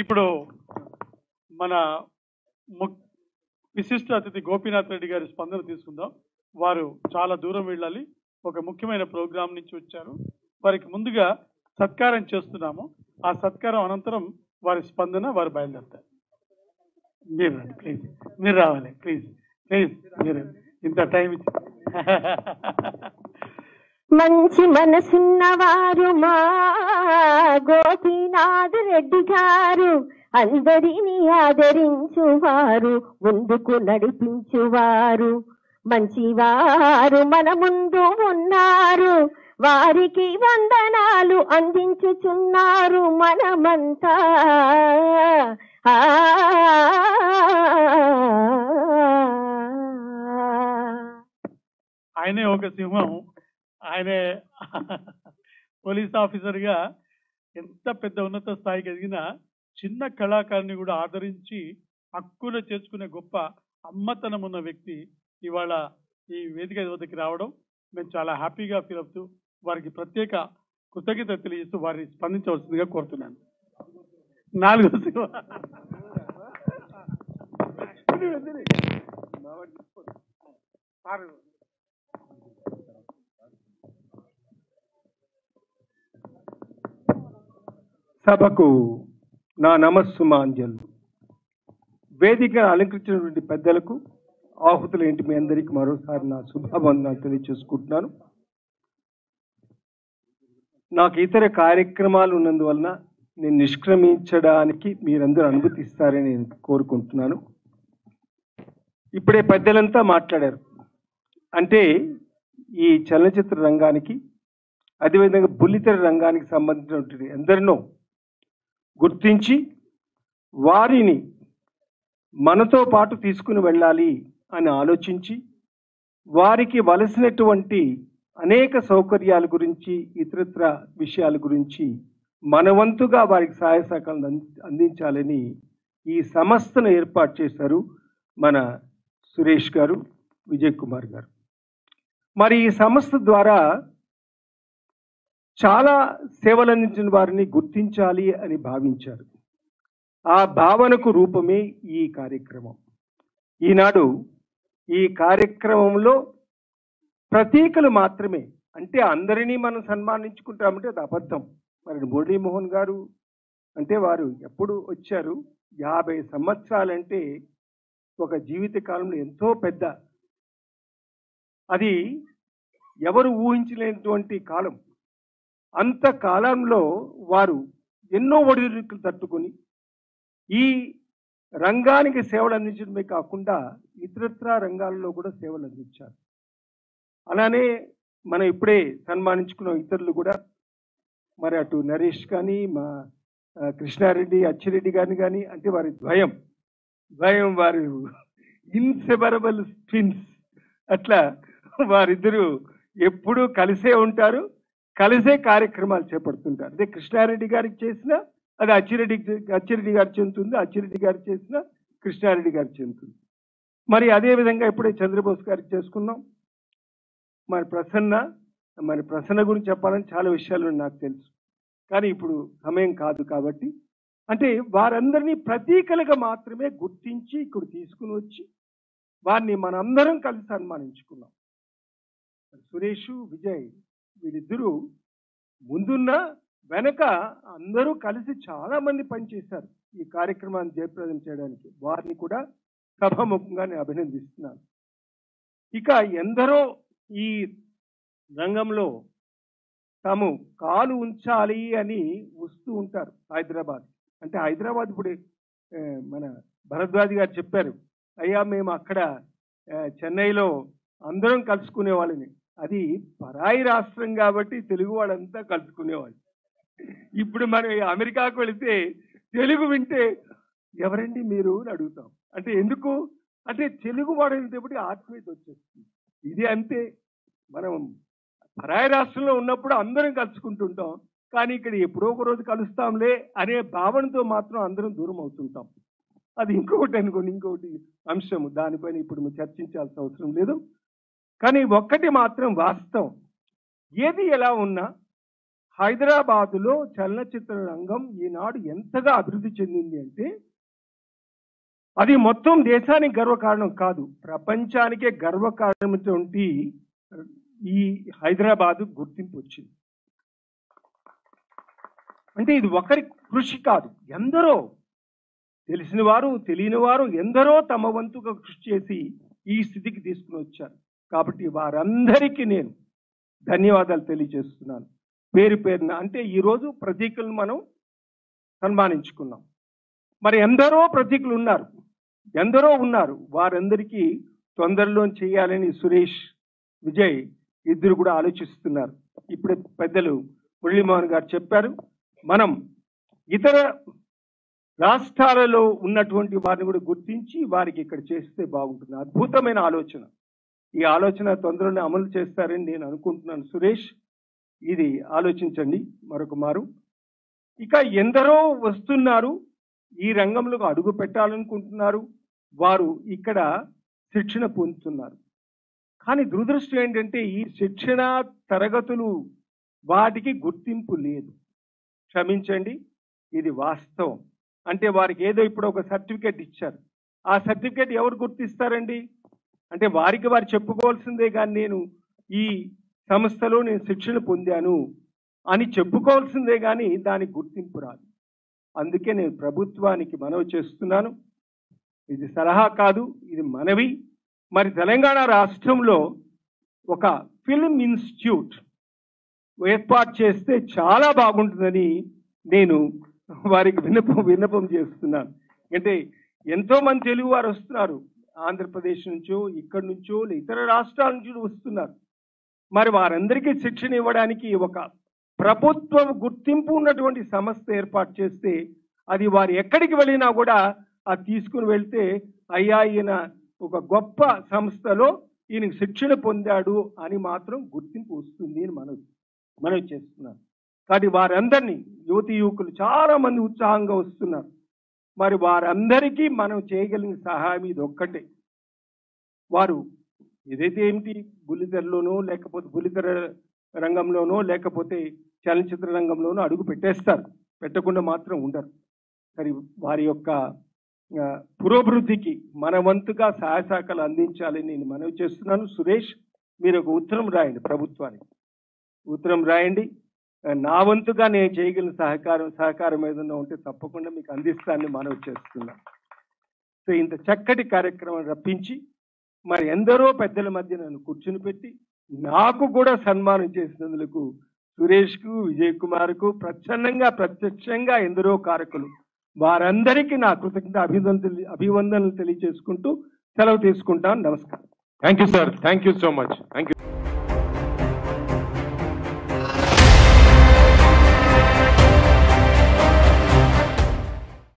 ఇప్పుడు మన విశిష్ట అతిథి గోపీనాథ్ రెడ్డి గారి స్పందన తీసుకుందాం. వారు చాలా దూరం వెళ్ళాలి, ఒక ముఖ్యమైన ప్రోగ్రాం నుంచి వచ్చారు. వారికి ముందుగా సత్కారం చేస్తున్నాము. ఆ సత్కారం అనంతరం వారి స్పందన, వారు బయలుదేరుతారు. మీరు రండి ప్లీజ్, మీరు రావాలి ప్లీజ్ ప్లీజ్, మీరు ఇంత టైం ఇచ్చి. మంచి మనసున్నవారు మా గోపీనాథ్ రెడ్డి గారు, అందరినీ ఆదరించువారు, ముందుకు నడిపించువారు, మంచివారు మన ముందు ఉన్నారు, వారికి వందనాలు అందించుచున్నారు మనమంతా. ఆయనే ఒక సింహం. ఆయనే పోలీస్ ఆఫీసర్గా ఎంత పెద్ద ఉన్నత స్థాయికి ఎదిగినా చిన్న కళాకారుని కూడా ఆదరించి హక్కున చేర్చుకునే గొప్ప అమ్మతనం ఉన్న వ్యక్తి ఇవాళ ఈ వేదిక వద్దకి రావడం మేము చాలా హ్యాపీగా ఫీల్ అవుతూ వారికి ప్రత్యేక కృతజ్ఞత తెలియజేస్తూ వారిని స్పందించవలసిందిగా కోరుతున్నాను. 4వ సభకు నా నమస్సుమాంజలు. వేదిక అలంకరించినటువంటి పెద్దలకు, ఆహుతుల ఇంటి మీ అందరికీ మరోసారి నా శుభావందనాలు తెలియచేసుకుంటున్నాను. నాకు ఇతర కార్యక్రమాలు ఉన్నందువలన నేను నిష్క్రమించడానికి మీరందరూ అనుమతిస్తారని నేను కోరుకుంటున్నాను. ఇప్పుడే పెద్దలంతా మాట్లాడారు. అంటే ఈ చలనచిత్ర రంగానికి, అదేవిధంగా బుల్లితెర రంగానికి సంబంధించినటువంటి ఎందరినో గుర్తించి వారిని మనతో పాటు తీసుకుని వెళ్ళాలి అని ఆలోచించి వారికి వలసినటువంటి అనేక సౌకర్యాల గురించి, ఇతరత్ర విషయాల గురించి మనవంతుగా వారికి సహాయ సహకారాలు అందించాలని ఈ సంస్థను ఏర్పాటు చేశారు మన సురేష్ గారు, విజయ్ కుమార్ గారు. మరి ఈ సంస్థ ద్వారా చాలా సేవలు అందించిన వారిని గుర్తించాలి అని భావించారు. ఆ భావనకు రూపమే ఈ కార్యక్రమం. ఈనాడు ఈ కార్యక్రమంలో ప్రతీకలు మాత్రమే, అంటే అందరినీ మనం సన్మానించుకుంటామంటే అది అబద్ధం. మరి మురళీమోహన్ గారు అంటే వారు ఎప్పుడు వచ్చారు? 50 సంవత్సరాలంటే ఒక జీవిత కాలంలో ఎంతో పెద్ద, అది ఎవరు ఊహించలేనటువంటి కాలం. అంత కాలంలో వారు ఎన్నో ఒడిదుడుకులు తట్టుకొని ఈ రంగానికి సేవలు అందించడమే కాకుండా ఇతరత్ర రంగాల్లో కూడా సేవలు అందించారు. అలానే మనం ఇప్పుడే సన్మానించుకున్న ఇతరులు కూడా, మరి అటు నరేష్ కానీ, మా కృష్ణారెడ్డి, అచ్చిరెడ్డి గారిని కానీ, అంటే వారి ద్వయం వారు ఇన్సెపరబుల్ ట్విన్స్. అట్లా వారిద్దరూ ఎప్పుడూ కలిసే ఉంటారు, కలిసే కార్యక్రమాలు చేపడుతుంటారు. అదే కృష్ణారెడ్డి గారికి చేసిన అది అచ్చిరెడ్డి గారు చెందుతుంది, అచ్చిరెడ్డి గారు చేసిన కృష్ణారెడ్డి గారు చెందుతుంది. మరి అదేవిధంగా ఇప్పుడే చంద్రబోస్ గారికి చేసుకున్నాం. మరి ప్రసన్న గురించి చెప్పాలని చాలా విషయాలు నాకు తెలుసు, కానీ ఇప్పుడు సమయం కాదు. కాబట్టి అంటే వారందరినీ ప్రతీకలుగా మాత్రమే గుర్తించి ఇక్కడ తీసుకుని వచ్చి వారిని మనందరం కలిసి సన్మానించుకున్నాం. సురేష్, విజయ్ వీళ్ళిద్దరూ ముందున్న వెనక అందరూ కలిసి చాలా మంది పనిచేశారు ఈ కార్యక్రమాన్ని జయప్రదం చేయడానికి. వారిని కూడా సభాముఖంగా నేను అభినందిస్తున్నాను. ఇక ఎందరో ఈ రంగంలో తాము కాలు ఉంచాలి అని వస్తూ ఉంటారు హైదరాబాద్. అంటే హైదరాబాద్ ఇప్పుడు మన భరద్వాజ్ గారు చెప్పారు, అయ్యా మేము అక్కడ చెన్నైలో అందరం కలుసుకునే వాళ్ళని. అది పరాయి రాష్ట్రం కాబట్టి తెలుగు వాళ్ళంతా కలుసుకునేవాళ్ళు. ఇప్పుడు మనం అమెరికాకు వెళితే తెలుగు వింటే ఎవరండి మీరు అని అడుగుతాం. అంటే ఎందుకు అంటే తెలుగు వాడేటప్పుడు ఆత్మీయత వచ్చేస్తుంది. ఇది అంతే, మనం పరాయి రాష్ట్రంలో ఉన్నప్పుడు అందరం కలుసుకుంటుంటాం, కానీ ఇక్కడ ఎప్పుడో ఒక రోజు కలుస్తాంలే అనే భావనతో మాత్రం అందరం దూరం అవుతుంటాం. అది ఇంకొకటి అనుకోండి, ఇంకొకటి అంశము, దానిపైన ఇప్పుడు చర్చించాల్సిన అవసరం లేదు. కానీ ఒక్కటి మాత్రం వాస్తవం, ఏది ఎలా ఉన్నా హైదరాబాదులో చలనచిత్ర రంగం ఈనాడు ఎంతగా అభివృద్ధి చెందింది అంటే అది మొత్తం దేశానికి గర్వకారణం కాదు, ప్రపంచానికే గర్వకారణమైనటువంటి ఈ హైదరాబాదు గుర్తింపు వచ్చింది. అంటే ఇది ఒకరి కృషి కాదు, ఎందరో తెలిసిన వారు తెలియని వారు ఎందరో తమ వంతుగా కృషి చేసి ఈ స్థితికి తీసుకుని వచ్చారు. కాబట్టి వారందరికీ నేను ధన్యవాదాలు తెలియజేస్తున్నాను పేరు పేరున. అంటే ఈరోజు ప్రతీకులను మనం సన్మానించుకున్నాం. మరి ఎందరో ప్రతీకులు ఉన్నారు, ఎందరో ఉన్నారు, వారందరికీ తొందరలో చేయాలని సురేష్, విజయ్ ఇద్దరు కూడా ఆలోచిస్తున్నారు. ఇప్పుడే పెద్దలు మురళీమోహన్ గారు చెప్పారు, మనం ఇతర రాష్ట్రాలలో ఉన్నటువంటి వారిని కూడా గుర్తించి వారికి ఇక్కడ చేస్తే బాగుంటుంది. అద్భుతమైన ఆలోచన. ఈ ఆలోచన తొందరలోనే అమలు చేస్తారని నేను అనుకుంటున్నాను. సురేష్, ఇది ఆలోచించండి మరొక మారు. ఇక ఎందరో వస్తున్నారు, ఈ రంగంలో అడుగు పెట్టాలనుకుంటున్నారు, వారు ఇక్కడ శిక్షణ పొందుతున్నారు. కానీ దురదృష్టం ఏంటంటే ఈ శిక్షణ తరగతులు వాటికి గుర్తింపు లేదు. క్షమించండి, ఇది వాస్తవం. అంటే వారికి ఏదో ఇప్పుడు ఒక సర్టిఫికేట్ ఇచ్చారు, ఆ సర్టిఫికేట్ ఎవరు గుర్తిస్తారండి? అంటే వారికి వారు చెప్పుకోవాల్సిందే, కానీ నేను ఈ సంస్థలో నేను శిక్షణ పొందాను అని చెప్పుకోవాల్సిందే, కానీ దానికి గుర్తింపు రాదు. అందుకే నేను ప్రభుత్వానికి మనవి చేస్తున్నాను, ఇది సలహా కాదు, ఇది మనవి. మరి తెలంగాణ రాష్ట్రంలో ఒక ఫిల్మ్ ఇన్స్టిట్యూట్ ఏర్పాటు చేస్తే చాలా బాగుంటుందని నేను వారికి విన్నపం చేస్తున్నాను. అంటే ఎంతో మంది తెలుగు వారు వస్తున్నారు, ఆంధ్రప్రదేశ్ నుంచో ఇక్కడి నుంచో ఇతర రాష్ట్రాల నుంచి వస్తున్నారు. మరి వారందరికీ శిక్షణ ఇవ్వడానికి ఒక ప్రభుత్వం గుర్తింపు ఉన్నటువంటి సంస్థ ఏర్పాటు చేస్తే అది వారు ఎక్కడికి వెళ్ళినా కూడా అది తీసుకుని వెళ్తే అయ్యా ఈయన ఒక గొప్ప సంస్థలో ఈయన శిక్షణ పొందాడు అని మాత్రం గుర్తింపు వస్తుంది అని మనవి చేస్తున్నారు. కాబట్టి వారందరినీ యువతి యువకులు చాలా మంది ఉత్సాహంగా వస్తున్నారు. మరి వారందరికీ మనం చేయగలిగిన సహాయం ఇది ఒక్కటే. వారు ఏదైతే ఏమిటి బుల్లితెరలోనో లేకపోతే బుల్లితెర రంగంలోనో లేకపోతే చలనచిత్ర రంగంలోనో అడుగు పెట్టేస్తారు, పెట్టకుండా మాత్రం ఉండరు. మరి వారి యొక్క పురోభివృద్ధికి మన వంతుగా సహాయ సహకారాలు అందించాలని నేను మనవి చేస్తున్నాను. సురేష్, మీరు ఒక ఉత్తరం రాయండి ప్రభుత్వానికి, ఉత్తరం రాయండి. నా వంతుగా నేను చేయగలిగిన సహకారం ఏదైనా ఉంటే తప్పకుండా మీకు అందిస్తానని మనవి చేస్తున్నాను. సో ఇంత చక్కటి కార్యక్రమం రప్పించి మరి ఎందరో పెద్దల మధ్య నన్ను కూర్చుని పెట్టి నాకు కూడా సన్మానం చేసినందుకు సురేష్కు, విజయ్ కుమార్కు ప్రత్యక్షంగా ఎందరో కారకులు, వారందరికీ నా కృతజ్ఞత అభివందనలు తెలియజేసుకుంటూ సెలవు తీసుకుంటాను. నమస్కారం. Thank you sir, thank you so much. Thank you.